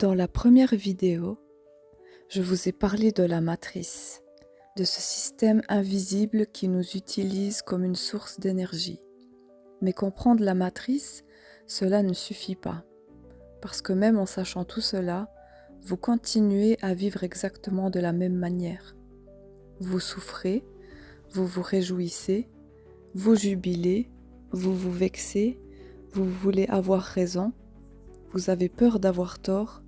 Dans la première vidéo, je vous ai parlé de la matrice, de ce système invisible qui nous utilise comme une source d'énergie. Mais comprendre la matrice, cela ne suffit pas, parce que même en sachant tout cela, vous continuez à vivre exactement de la même manière. Vous souffrez, vous vous réjouissez, vous jubilez, vous vous vexez, vous voulez avoir raison, vous avez peur d'avoir tort,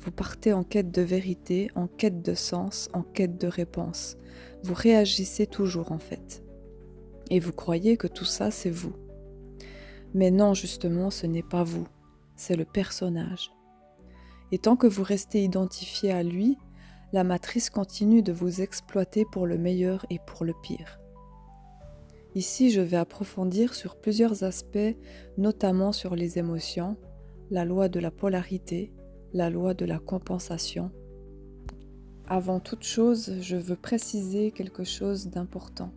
vous partez en quête de vérité, en quête de sens, en quête de réponse. Vous réagissez toujours en fait. Et vous croyez que tout ça c'est vous. Mais non, justement, ce n'est pas vous, c'est le personnage. Et tant que vous restez identifié à lui, la matrice continue de vous exploiter pour le meilleur et pour le pire. Ici, je vais approfondir sur plusieurs aspects, notamment sur les émotions, la loi de la polarité, la loi de la compensation. Avant toute chose, je veux préciser quelque chose d'important.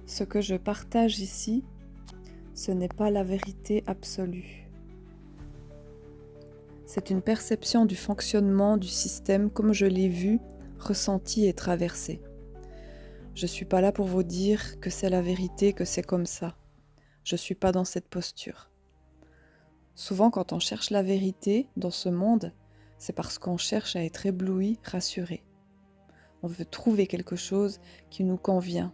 Ce que je partage ici, ce n'est pas la vérité absolue. C'est une perception du fonctionnement du système comme je l'ai vu, ressenti et traversé. Je ne suis pas là pour vous dire que c'est la vérité, que c'est comme ça. Je ne suis pas dans cette posture. Souvent, quand on cherche la vérité dans ce monde, c'est parce qu'on cherche à être ébloui, rassuré. On veut trouver quelque chose qui nous convient,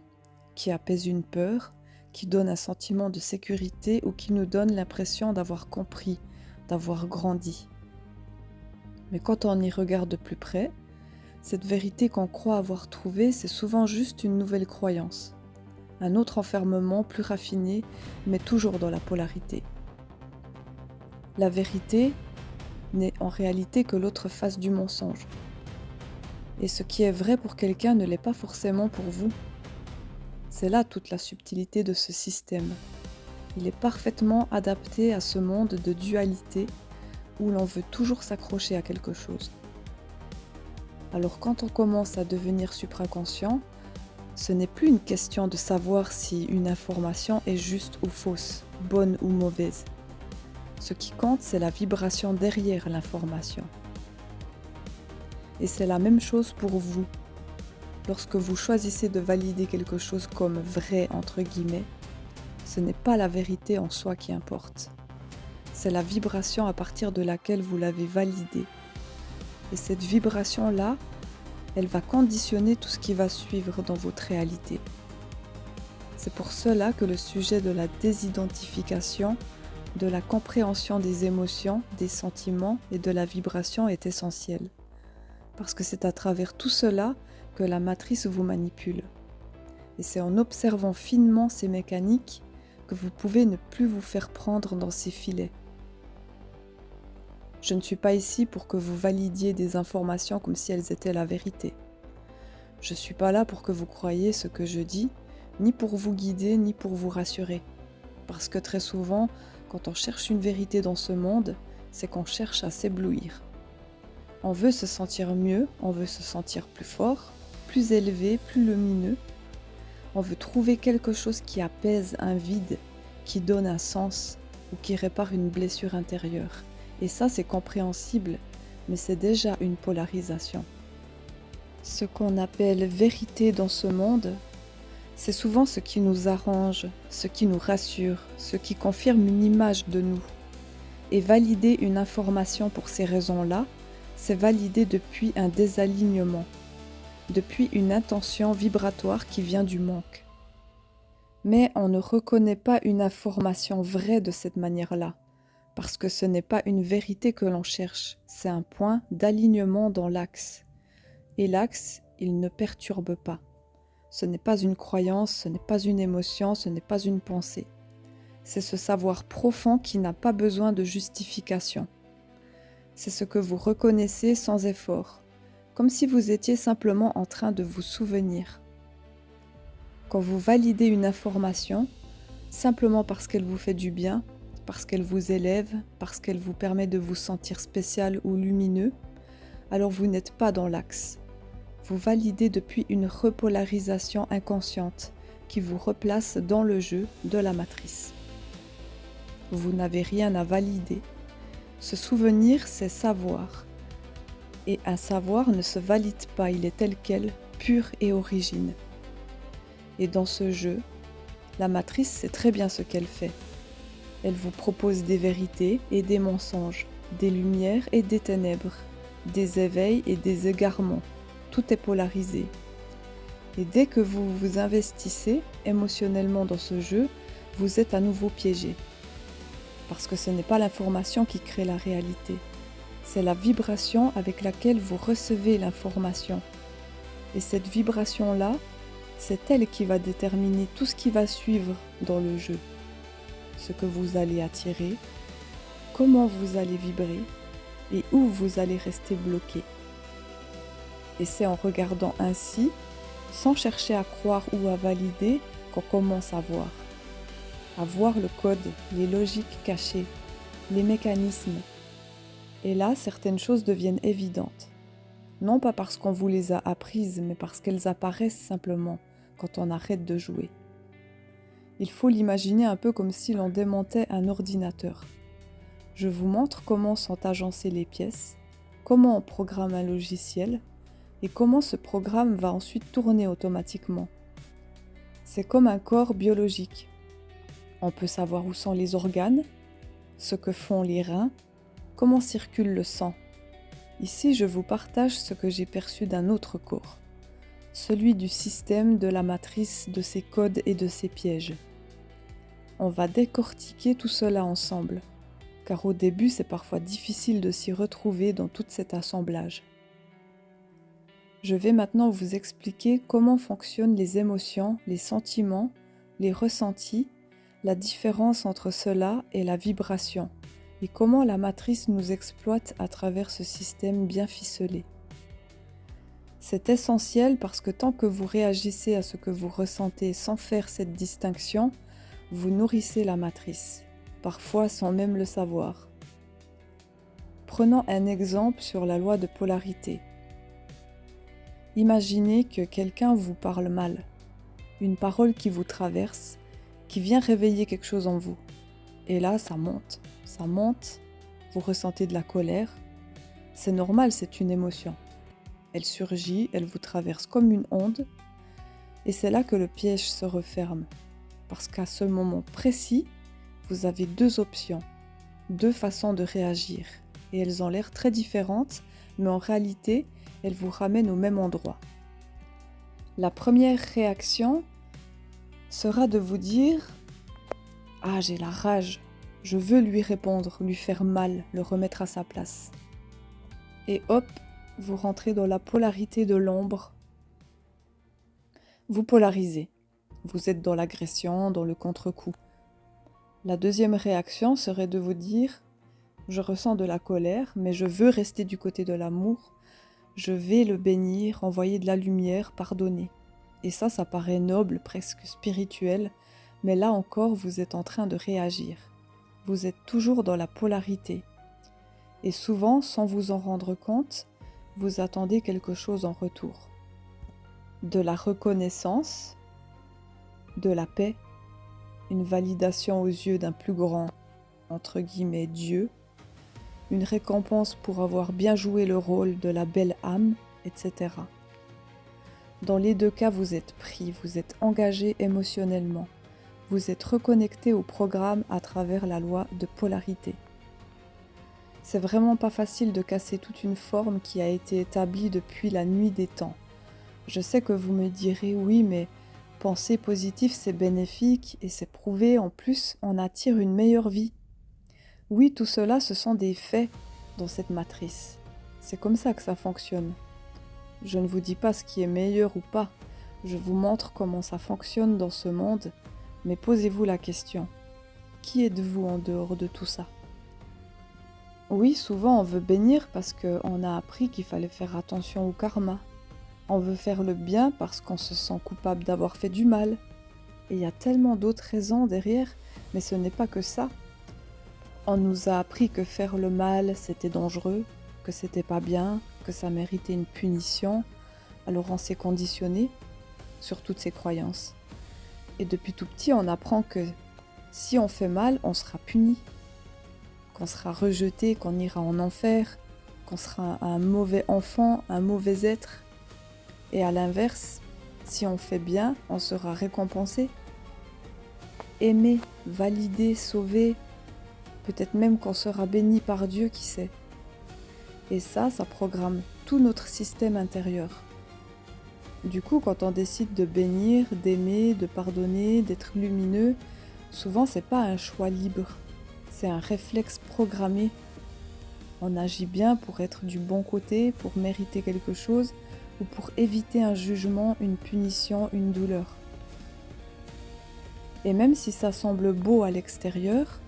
qui apaise une peur, qui donne un sentiment de sécurité ou qui nous donne l'impression d'avoir compris, d'avoir grandi. Mais quand on y regarde de plus près, cette vérité qu'on croit avoir trouvée, c'est souvent juste une nouvelle croyance. Un autre enfermement plus raffiné, mais toujours dans la polarité. La vérité n'est en réalité que l'autre face du mensonge. Et ce qui est vrai pour quelqu'un ne l'est pas forcément pour vous. C'est là toute la subtilité de ce système. Il est parfaitement adapté à ce monde de dualité où l'on veut toujours s'accrocher à quelque chose. Alors quand on commence à devenir supraconscient, ce n'est plus une question de savoir si une information est juste ou fausse, bonne ou mauvaise. Ce qui compte, c'est la vibration derrière l'information. Et c'est la même chose pour vous. Lorsque vous choisissez de valider quelque chose comme vrai, entre guillemets, ce n'est pas la vérité en soi qui importe. C'est la vibration à partir de laquelle vous l'avez validée. Et cette vibration-là, elle va conditionner tout ce qui va suivre dans votre réalité. C'est pour cela que le sujet de la désidentification, de la compréhension des émotions, des sentiments et de la vibration est essentiel. Parce que c'est à travers tout cela que la matrice vous manipule. Et c'est en observant finement ces mécaniques que vous pouvez ne plus vous faire prendre dans ces filets. Je ne suis pas ici pour que vous validiez des informations comme si elles étaient la vérité. Je ne suis pas là pour que vous croyiez ce que je dis, ni pour vous guider, ni pour vous rassurer. Parce que très souvent, quand on cherche une vérité dans ce monde, c'est qu'on cherche à s'éblouir. On veut se sentir mieux, on veut se sentir plus fort, plus élevé, plus lumineux. On veut trouver quelque chose qui apaise un vide, qui donne un sens ou qui répare une blessure intérieure. Et ça, c'est compréhensible, mais c'est déjà une polarisation. Ce qu'on appelle vérité dans ce monde, c'est souvent ce qui nous arrange, ce qui nous rassure, ce qui confirme une image de nous. Et valider une information pour ces raisons-là, c'est valider depuis un désalignement, depuis une intention vibratoire qui vient du manque. Mais on ne reconnaît pas une information vraie de cette manière-là, parce que ce n'est pas une vérité que l'on cherche, c'est un point d'alignement dans l'axe. Et l'axe, il ne perturbe pas. Ce n'est pas une croyance, ce n'est pas une émotion, ce n'est pas une pensée. C'est ce savoir profond qui n'a pas besoin de justification. C'est ce que vous reconnaissez sans effort, comme si vous étiez simplement en train de vous souvenir. Quand vous validez une information, simplement parce qu'elle vous fait du bien, parce qu'elle vous élève, parce qu'elle vous permet de vous sentir spécial ou lumineux, alors vous n'êtes pas dans l'axe. Vous validez depuis une repolarisation inconsciente qui vous replace dans le jeu de la matrice. Vous n'avez rien à valider. Se souvenir, c'est savoir. Et un savoir ne se valide pas, il est tel quel, pur et origine. Et dans ce jeu, la matrice sait très bien ce qu'elle fait. Elle vous propose des vérités et des mensonges, des lumières et des ténèbres, des éveils et des égarements. Tout est polarisé. Et dès que vous vous investissez émotionnellement dans ce jeu, vous êtes à nouveau piégé. Parce que ce n'est pas l'information qui crée la réalité. C'est la vibration avec laquelle vous recevez l'information. Et cette vibration-là, c'est elle qui va déterminer tout ce qui va suivre dans le jeu. Ce que vous allez attirer, comment vous allez vibrer et où vous allez rester bloqué. Et c'est en regardant ainsi, sans chercher à croire ou à valider, qu'on commence à voir le code, les logiques cachées, les mécanismes. Et là, certaines choses deviennent évidentes. Non pas parce qu'on vous les a apprises, mais parce qu'elles apparaissent simplement quand on arrête de jouer. Il faut l'imaginer un peu comme si l'on démontait un ordinateur. Je vous montre comment sont agencées les pièces, comment on programme un logiciel et comment ce programme va ensuite tourner automatiquement. C'est comme un corps biologique. On peut savoir où sont les organes, ce que font les reins, comment circule le sang. Ici, je vous partage ce que j'ai perçu d'un autre corps, celui du système, de la matrice, de ses codes et de ses pièges. On va décortiquer tout cela ensemble, car au début, c'est parfois difficile de s'y retrouver dans tout cet assemblage. Je vais maintenant vous expliquer comment fonctionnent les émotions, les sentiments, les ressentis, la différence entre cela et la vibration, et comment la matrice nous exploite à travers ce système bien ficelé. C'est essentiel parce que tant que vous réagissez à ce que vous ressentez sans faire cette distinction, vous nourrissez la matrice, parfois sans même le savoir. Prenons un exemple sur la loi de polarité. Imaginez que quelqu'un vous parle mal, une parole qui vous traverse, qui vient réveiller quelque chose en vous. Et là, ça monte, vous ressentez de la colère. C'est normal, c'est une émotion. Elle surgit, elle vous traverse comme une onde, et c'est là que le piège se referme. Parce qu'à ce moment précis, vous avez deux options, deux façons de réagir, et elles ont l'air très différentes, mais en réalité, elles vous ramènent au même endroit. La première réaction sera de vous dire « Ah, j'ai la rage, je veux lui répondre, lui faire mal, le remettre à sa place. » Et hop, vous rentrez dans la polarité de l'ombre. Vous polarisez. Vous êtes dans l'agression, dans le contre-coup. La deuxième réaction serait de vous dire « Je ressens de la colère, mais je veux rester du côté de l'amour. Je vais le bénir, envoyer de la lumière, pardonner. » Et ça paraît noble, presque spirituel, mais là encore, vous êtes en train de réagir. Vous êtes toujours dans la polarité. Et souvent, sans vous en rendre compte, vous attendez quelque chose en retour. De la reconnaissance, de la paix, une validation aux yeux d'un plus grand, entre guillemets, Dieu, une récompense pour avoir bien joué le rôle de la belle âme, etc. Dans les deux cas, vous êtes pris, vous êtes engagé émotionnellement. Vous êtes reconnecté au programme à travers la loi de polarité. C'est vraiment pas facile de casser toute une forme qui a été établie depuis la nuit des temps. Je sais que vous me direz oui, mais penser positif c'est bénéfique et c'est prouvé, en plus on attire une meilleure vie. Oui, tout cela ce sont des faits dans cette matrice. C'est comme ça que ça fonctionne. Je ne vous dis pas ce qui est meilleur ou pas, je vous montre comment ça fonctionne dans ce monde, mais posez-vous la question, qui êtes-vous en dehors de tout ça ? Oui, souvent on veut bénir parce qu'on a appris qu'il fallait faire attention au karma. On veut faire le bien parce qu'on se sent coupable d'avoir fait du mal. Et il y a tellement d'autres raisons derrière, mais ce n'est pas que ça. On nous a appris que faire le mal, c'était dangereux, que c'était pas bien, que ça méritait une punition. Alors on s'est conditionné sur toutes ces croyances. Et depuis tout petit, on apprend que si on fait mal, on sera puni. qu'on sera rejeté, qu'on ira en enfer, qu'on sera un mauvais enfant, un mauvais être. Et à l'inverse, si on fait bien, on sera récompensé, aimé, validé, sauvé, peut-être même qu'on sera béni par Dieu, qui sait. Et ça programme tout notre système intérieur. Du coup, quand on décide de bénir, d'aimer, de pardonner, d'être lumineux, souvent c'est pas un choix libre, c'est un réflexe programmé. On agit bien pour être du bon côté, pour mériter quelque chose ou pour éviter un jugement, une punition, une douleur. Et même si ça semble beau à l'extérieur,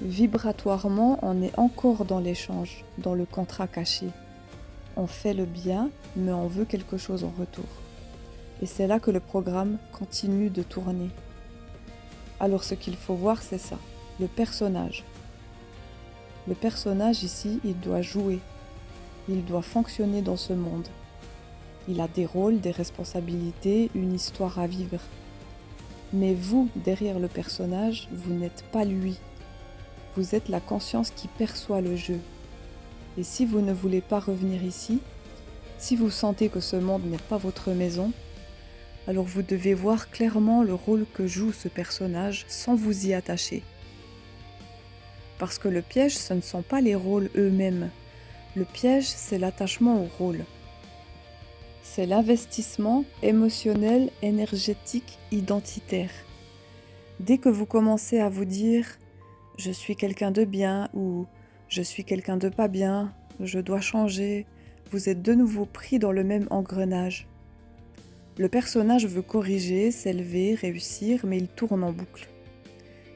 vibratoirement, on est encore dans l'échange, dans le contrat caché. On fait le bien, mais on veut quelque chose en retour. Et c'est là que le programme continue de tourner. Alors ce qu'il faut voir, c'est ça, le personnage. Le personnage ici, il doit jouer, il doit fonctionner dans ce monde. Il a des rôles, des responsabilités, une histoire à vivre. Mais vous, derrière le personnage, vous n'êtes pas lui. Vous êtes la conscience qui perçoit le jeu. Et si vous ne voulez pas revenir ici, si vous sentez que ce monde n'est pas votre maison, alors vous devez voir clairement le rôle que joue ce personnage sans vous y attacher. Parce que le piège, ce ne sont pas les rôles eux-mêmes. Le piège, c'est l'attachement au rôle. C'est l'investissement émotionnel, énergétique, identitaire. Dès que vous commencez à vous dire « je suis quelqu'un de bien » ou « je suis quelqu'un de pas bien, je dois changer », vous êtes de nouveau pris dans le même engrenage. Le personnage veut corriger, s'élever, réussir, mais il tourne en boucle.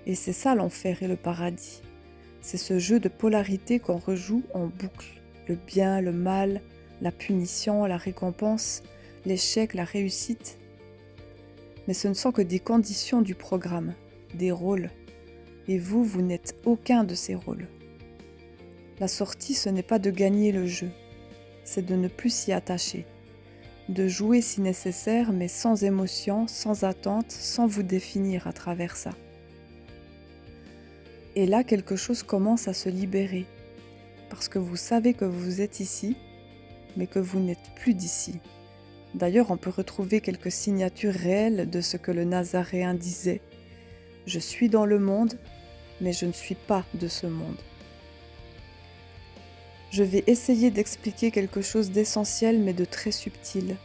Et c'est ça l'enfer et le paradis. C'est ce jeu de polarité qu'on rejoue en boucle. Le bien, le mal, la punition, la récompense, l'échec, la réussite. Mais ce ne sont que des conditions du programme, des rôles. Et vous n'êtes aucun de ces rôles. La sortie, ce n'est pas de gagner le jeu, c'est de ne plus s'y attacher. De jouer si nécessaire, mais sans émotion, sans attente, sans vous définir à travers ça. Et là, quelque chose commence à se libérer, parce que vous savez que vous êtes ici, mais que vous n'êtes plus d'ici. D'ailleurs, on peut retrouver quelques signatures réelles de ce que le Nazaréen disait. « Je suis dans le monde, mais je ne suis pas de ce monde. » Je vais essayer d'expliquer quelque chose d'essentiel, mais de très subtil.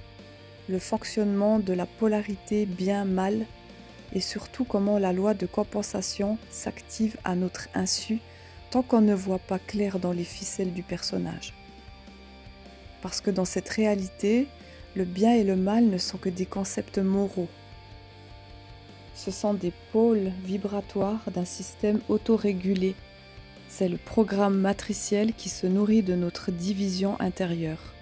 Le fonctionnement de la polarité bien-mal, et surtout comment la loi de compensation s'active à notre insu tant qu'on ne voit pas clair dans les ficelles du personnage. Parce que dans cette réalité, le bien et le mal ne sont que des concepts moraux. Ce sont des pôles vibratoires d'un système autorégulé. C'est le programme matriciel qui se nourrit de notre division intérieure.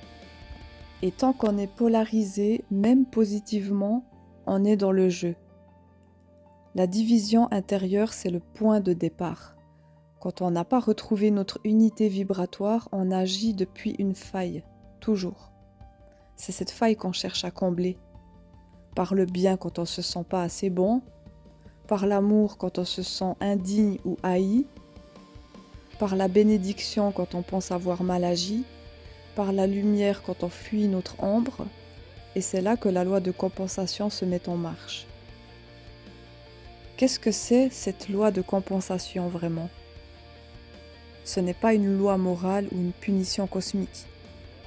Et tant qu'on est polarisé, même positivement, on est dans le jeu. La division intérieure, c'est le point de départ. Quand on n'a pas retrouvé notre unité vibratoire, on agit depuis une faille, toujours. C'est cette faille qu'on cherche à combler. Par le bien quand on ne se sent pas assez bon, par l'amour quand on se sent indigne ou haï, par la bénédiction quand on pense avoir mal agi, par la lumière quand on fuit notre ombre, et c'est là que la loi de compensation se met en marche. Qu'est-ce que c'est cette loi de compensation vraiment ? Ce n'est pas une loi morale ou une punition cosmique.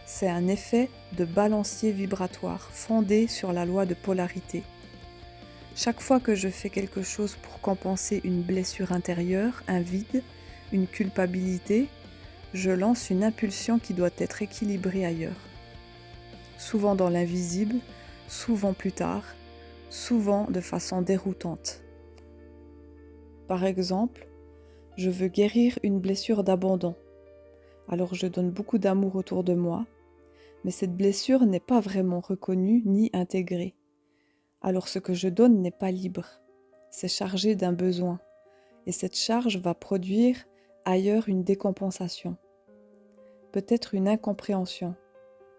C'est un effet de balancier vibratoire fondé sur la loi de polarité. Chaque fois que je fais quelque chose pour compenser une blessure intérieure, un vide, une culpabilité, je lance une impulsion qui doit être équilibrée ailleurs. Souvent dans l'invisible, souvent plus tard, souvent de façon déroutante. Par exemple, je veux guérir une blessure d'abandon. Alors je donne beaucoup d'amour autour de moi, mais cette blessure n'est pas vraiment reconnue ni intégrée. Alors ce que je donne n'est pas libre, c'est chargé d'un besoin, et cette charge va produire ailleurs une décompensation. Peut-être une incompréhension,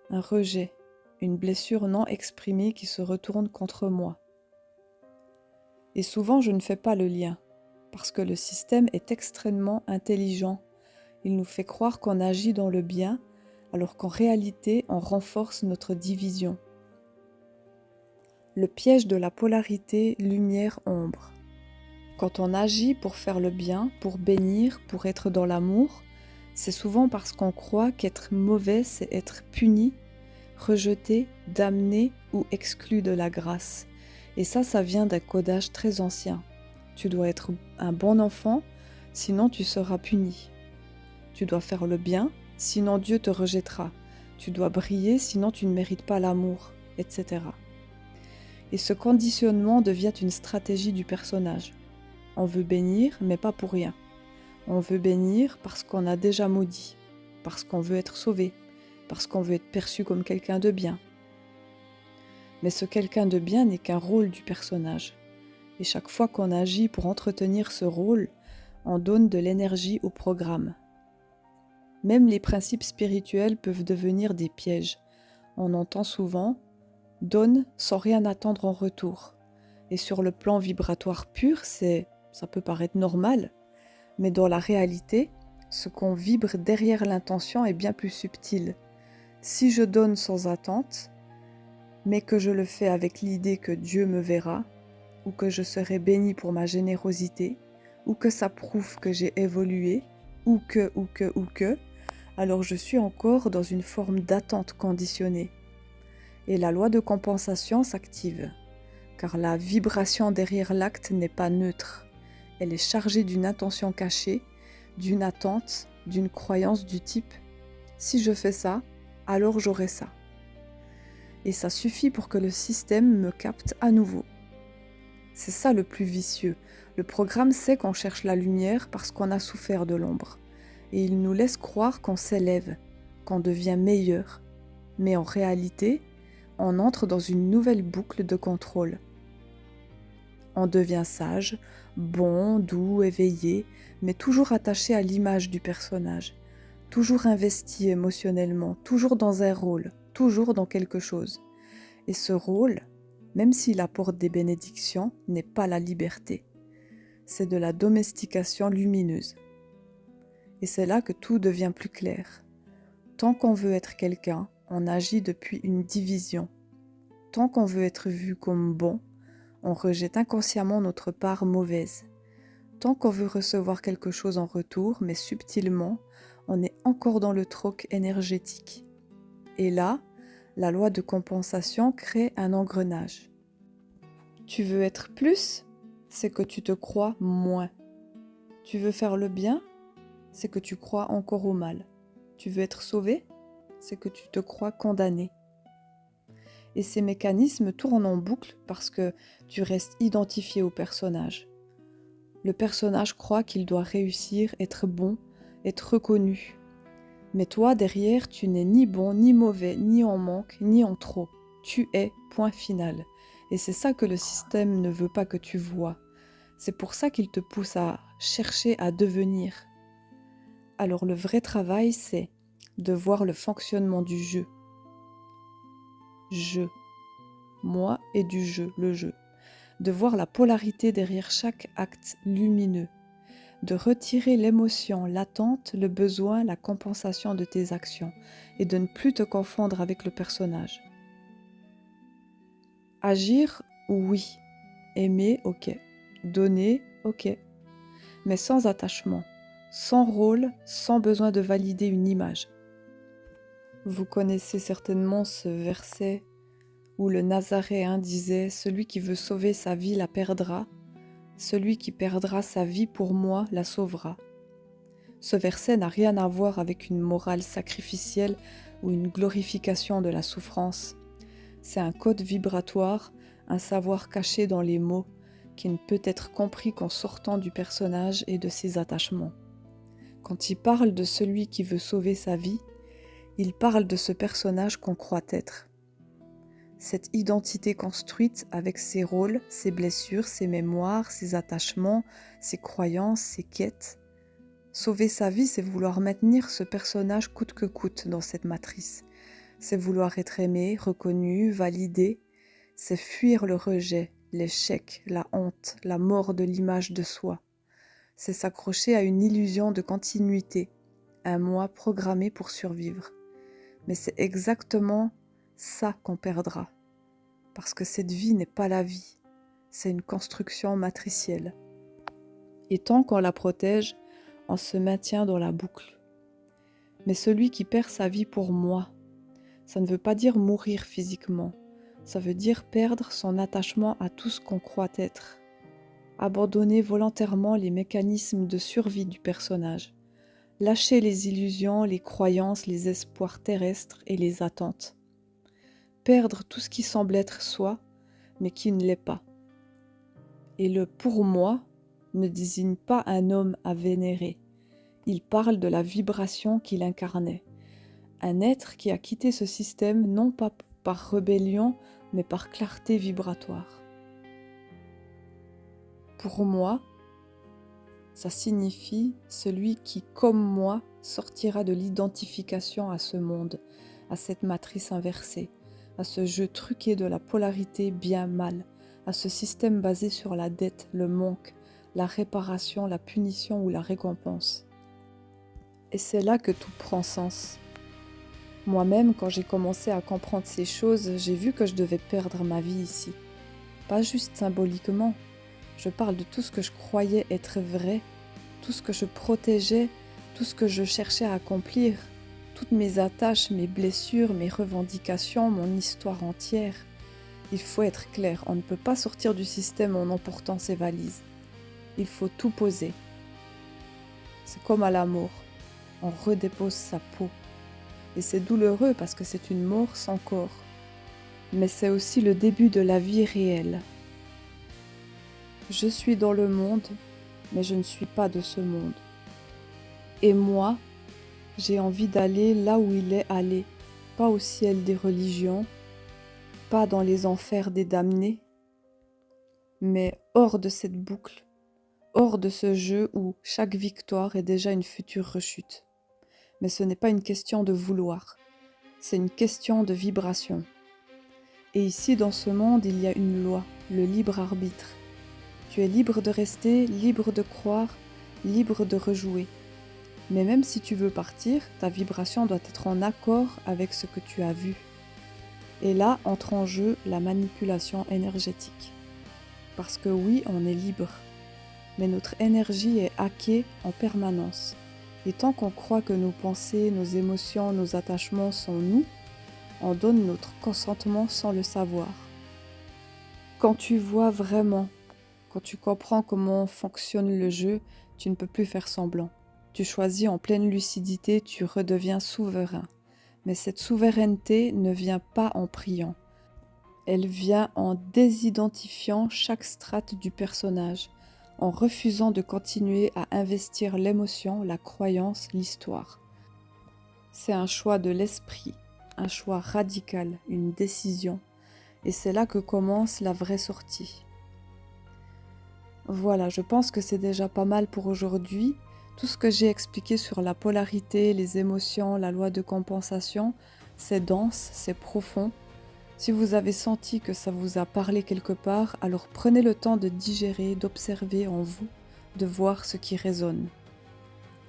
un rejet, une blessure non exprimée qui se retourne contre moi. Et souvent je ne fais pas le lien. parce que le système est extrêmement intelligent. Il nous fait croire qu'on agit dans le bien, alors qu'en réalité, on renforce notre division. Le piège de la polarité lumière-ombre. Quand on agit pour faire le bien, pour bénir, pour être dans l'amour, c'est souvent parce qu'on croit qu'être mauvais, c'est être puni, rejeté, damné ou exclu de la grâce. Et ça vient d'un codage très ancien. Tu dois être un bon enfant, sinon tu seras puni. Tu dois faire le bien, sinon Dieu te rejettera. Tu dois briller, sinon tu ne mérites pas l'amour, etc. Et ce conditionnement devient une stratégie du personnage. On veut bénir, mais pas pour rien. On veut bénir parce qu'on a déjà maudit, parce qu'on veut être sauvé, parce qu'on veut être perçu comme quelqu'un de bien. Mais ce quelqu'un de bien n'est qu'un rôle du personnage. Et chaque fois qu'on agit pour entretenir ce rôle, on donne de l'énergie au programme. Même les principes spirituels peuvent devenir des pièges. On entend souvent « donne sans rien attendre en retour ». Et sur le plan vibratoire pur, ça peut paraître normal, mais dans la réalité, ce qu'on vibre derrière l'intention est bien plus subtil. Si je donne sans attente, mais que je le fais avec l'idée que Dieu me verra, ou que je serai béni pour ma générosité, ou que ça prouve que j'ai évolué, ou que, alors je suis encore dans une forme d'attente conditionnée. Et la loi de compensation s'active, car la vibration derrière l'acte n'est pas neutre. Elle est chargée d'une intention cachée, d'une attente, d'une croyance du type « si je fais ça, alors j'aurai ça ». Et ça suffit pour que le système me capte à nouveau. C'est ça le plus vicieux. Le programme sait qu'on cherche la lumière parce qu'on a souffert de l'ombre. Et il nous laisse croire qu'on s'élève, qu'on devient meilleur. Mais en réalité, on entre dans une nouvelle boucle de contrôle. On devient sage, bon, doux, éveillé, mais toujours attaché à l'image du personnage, toujours investi émotionnellement, toujours dans un rôle, toujours dans quelque chose. Et ce rôle, même s'il apporte des bénédictions, n'est pas la liberté. C'est de la domestication lumineuse. Et c'est là que tout devient plus clair. Tant qu'on veut être quelqu'un, on agit depuis une division. Tant qu'on veut être vu comme bon, on rejette inconsciemment notre part mauvaise. Tant qu'on veut recevoir quelque chose en retour, mais subtilement, on est encore dans le troc énergétique. Et là, la loi de compensation crée un engrenage. Tu veux être plus, c'est que tu te crois moins. Tu veux faire le bien, c'est que tu crois encore au mal. Tu veux être sauvé, c'est que tu te crois condamné. Et ces mécanismes tournent en boucle parce que tu restes identifié au personnage. Le personnage croit qu'il doit réussir, être bon, être reconnu. Mais toi, derrière, tu n'es ni bon, ni mauvais, ni en manque, ni en trop. Tu es, point final. Et c'est ça que le système ne veut pas que tu vois. C'est pour ça qu'il te pousse à chercher à devenir. Alors le vrai travail, c'est de voir le fonctionnement du jeu. Je. Moi et du jeu, le jeu. De voir la polarité derrière chaque acte lumineux. De retirer l'émotion, l'attente, le besoin, la compensation de tes actions et de ne plus te confondre avec le personnage. Agir, oui. Aimer, ok. Donner, ok. Mais sans attachement, sans rôle, sans besoin de valider une image. Vous connaissez certainement ce verset où le Nazaréen disait « Celui qui veut sauver sa vie la perdra, celui qui perdra sa vie pour moi la sauvera. » Ce verset n'a rien à voir avec une morale sacrificielle ou une glorification de la souffrance. C'est un code vibratoire, un savoir caché dans les mots, qui ne peut être compris qu'en sortant du personnage et de ses attachements. Quand il parle de celui qui veut sauver sa vie, il parle de ce personnage qu'on croit être. Cette identité construite avec ses rôles, ses blessures, ses mémoires, ses attachements, ses croyances, ses quêtes. Sauver sa vie, c'est vouloir maintenir ce personnage coûte que coûte dans cette matrice. C'est vouloir être aimé, reconnu, validé. C'est fuir le rejet, l'échec, la honte, la mort de l'image de soi. c'est s'accrocher à une illusion de continuité, un moi programmé pour survivre. Mais c'est exactement ça qu'on perdra, parce que cette vie n'est pas la vie, c'est une construction matricielle. Et tant qu'on la protège, on se maintient dans la boucle. Mais celui qui perd sa vie pour moi, ça ne veut pas dire mourir physiquement, ça veut dire perdre son attachement à tout ce qu'on croit être, abandonner volontairement les mécanismes de survie du personnage, lâcher les illusions, les croyances, les espoirs terrestres et les attentes, perdre tout ce qui semble être soi, mais qui ne l'est pas. Et le « pour moi » ne désigne pas un homme à vénérer, il parle de la vibration qu'il incarnait. Un être qui a quitté ce système non pas par rébellion, mais par clarté vibratoire. Pour moi, ça signifie celui qui, comme moi, sortira de l'identification à ce monde, à cette matrice inversée, à ce jeu truqué de la polarité bien-mal, à ce système basé sur la dette, le manque, la réparation, la punition ou la récompense. Et c'est là que tout prend sens. Moi-même, quand j'ai commencé à comprendre ces choses, j'ai vu que je devais perdre ma vie ici. Pas juste symboliquement. Je parle de tout ce que je croyais être vrai, tout ce que je protégeais, tout ce que je cherchais à accomplir, toutes mes attaches, mes blessures, mes revendications, mon histoire entière. Il faut être clair, on ne peut pas sortir du système en emportant ses valises. Il faut tout poser. C'est comme à la mort, on redépose sa peau. Et c'est douloureux parce que c'est une mort sans corps. Mais c'est aussi le début de la vie réelle. Je suis dans le monde, mais je ne suis pas de ce monde. Et moi, j'ai envie d'aller là où il est allé, pas au ciel des religions, pas dans les enfers des damnés, mais hors de cette boucle, hors de ce jeu où chaque victoire est déjà une future rechute. Mais ce n'est pas une question de vouloir, c'est une question de vibration. Et ici, dans ce monde, il y a une loi, le libre arbitre. Tu es libre de rester, libre de croire, libre de rejouer. Mais même si tu veux partir, ta vibration doit être en accord avec ce que tu as vu. Et là entre en jeu la manipulation énergétique. Parce que oui, on est libre, mais notre énergie est hackée en permanence. Et tant qu'on croit que nos pensées, nos émotions, nos attachements sont nous, on donne notre consentement sans le savoir. Quand tu vois vraiment, quand tu comprends comment fonctionne le jeu, tu ne peux plus faire semblant. Tu choisis en pleine lucidité, tu redeviens souverain. Mais cette souveraineté ne vient pas en priant. Elle vient en désidentifiant chaque strate du personnage, en refusant de continuer à investir l'émotion, la croyance, l'histoire. C'est un choix de l'esprit, un choix radical, une décision. Et c'est là que commence la vraie sortie. Voilà, je pense que c'est déjà pas mal pour aujourd'hui. Tout ce que j'ai expliqué sur la polarité, les émotions, la loi de compensation, c'est dense, c'est profond. Si vous avez senti que ça vous a parlé quelque part, alors prenez le temps de digérer, d'observer en vous, de voir ce qui résonne.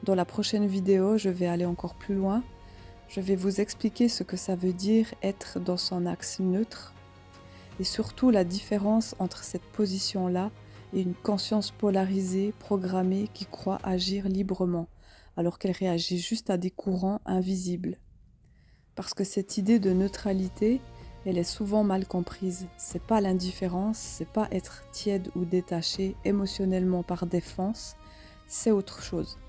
Dans la prochaine vidéo, je vais aller encore plus loin. Je vais vous expliquer ce que ça veut dire être dans son axe neutre et surtout la différence entre cette position-là et une conscience polarisée, programmée, qui croit agir librement, alors qu'elle réagit juste à des courants invisibles. Parce que cette idée de neutralité, elle est souvent mal comprise. C'est pas l'indifférence, c'est pas être tiède ou détaché émotionnellement par défense, c'est autre chose.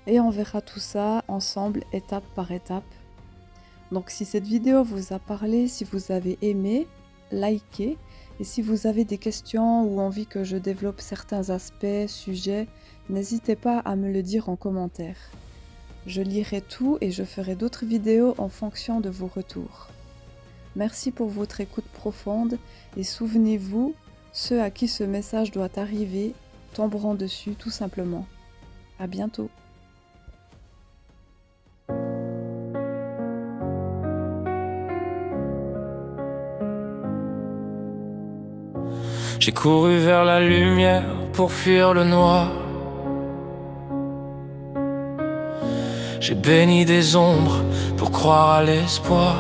Et on verra tout ça ensemble, étape par étape. Donc si cette vidéo vous a parlé, si vous avez aimé, likez. Et si vous avez des questions ou envie que je développe certains aspects, sujets, n'hésitez pas à me le dire en commentaire. Je lirai tout et je ferai d'autres vidéos en fonction de vos retours. Merci pour votre écoute profonde et souvenez-vous, ceux à qui ce message doit arriver tomberont dessus tout simplement. À bientôt. J'ai couru vers la lumière pour fuir le noir. J'ai béni des ombres pour croire à l'espoir.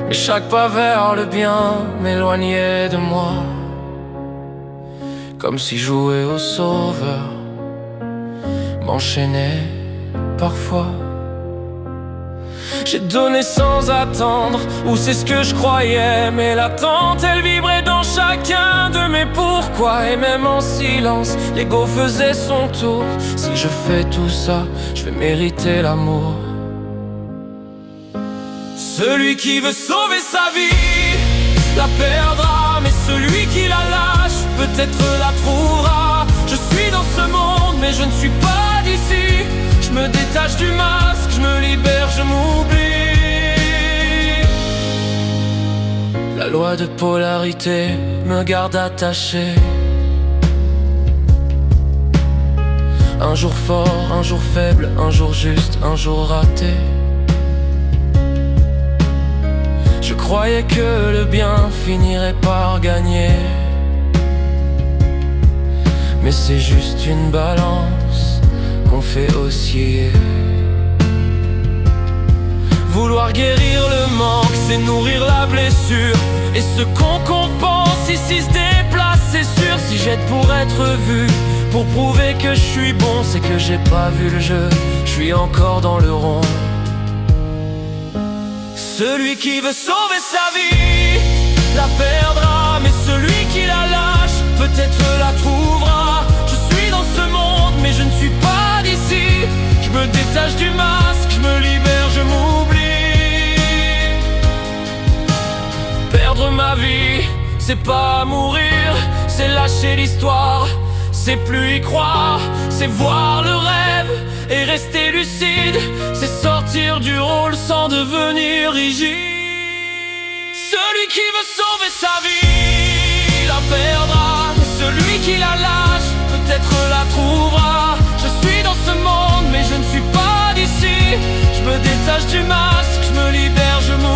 Mais chaque pas vers le bien m'éloignait de moi, comme si jouer au sauveur m'enchaînait parfois. J'ai donné sans attendre, ou c'est ce que je croyais, mais l'attente elle vibrait dans chacun de mes pourquoi. Et même en silence, l'ego faisait son tour. Si je fais tout ça, je vais mériter l'amour. Celui qui veut sauver sa vie la perdra, mais celui qui la lâche peut-être la trouvera. Je suis dans ce monde, mais je ne suis pas d'ici. Je me détache du masque, je me libère, je m'oublie. La loi de polarité me garde attaché. Un jour fort, un jour faible, un jour juste, un jour raté. Je croyais que le bien finirait par gagner, mais c'est juste une balance qu'on fait osciller. Vouloir guérir le manque, c'est nourrir la blessure. Et ce qu'on compense ici se déplace, c'est sûr. Si j'aide pour être vu, pour prouver que je suis bon, c'est que j'ai pas vu le jeu, je suis encore dans le rond. Celui qui veut sauver sa vie la perdra, mais celui qui la lâche peut-être la trouvera. Je suis dans ce monde, mais je ne suis pas d'ici. Je me détache du masque, je me libère, je m'oublie. Perdre ma vie, c'est pas mourir, c'est lâcher l'histoire, c'est plus y croire, c'est voir le rêve et rester lucide, c'est sortir du rôle sans devenir rigide. Celui qui veut sauver sa vie la perdra, mais celui qui la lâche peut-être la trouvera. Je suis dans ce monde, mais je ne suis pas d'ici. Je me détache du masque, je me libère, je m'oublie.